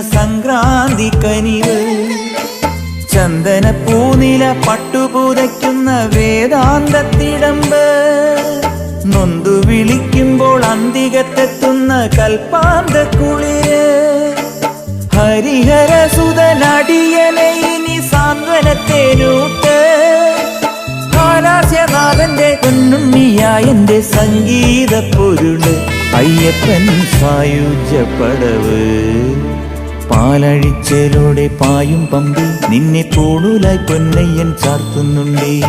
സംക്രാന്തി കനിവ്. ചന്ദന പൂനില പട്ടുപുതയ്ക്കുന്ന വേദാന്തത്തിടമ്പ്. നൊന്തു വിളിക്കുമ്പോൾ അന്തികത്തെത്തുന്ന കൽപ്പാന്ത കുളിര്. ഹരിഹരസുതനടിയനെ ഇനി സാന്ത്വനത്തേനൂട്ട്. ഹാലാസ്യനാഥന്റെ പൊന്നുണ്ണിയായന്റെ സംഗീത പൊരുള്. അയ്യപ്പൻ സായുജ്യപ്പടവ്. പാലഴിച്ചേലോടെ പായും പമ്പി നിന്നെ പൂണൂലായി പൊന്നയ്യൻ ചാർത്തുന്നുണ്ടേ.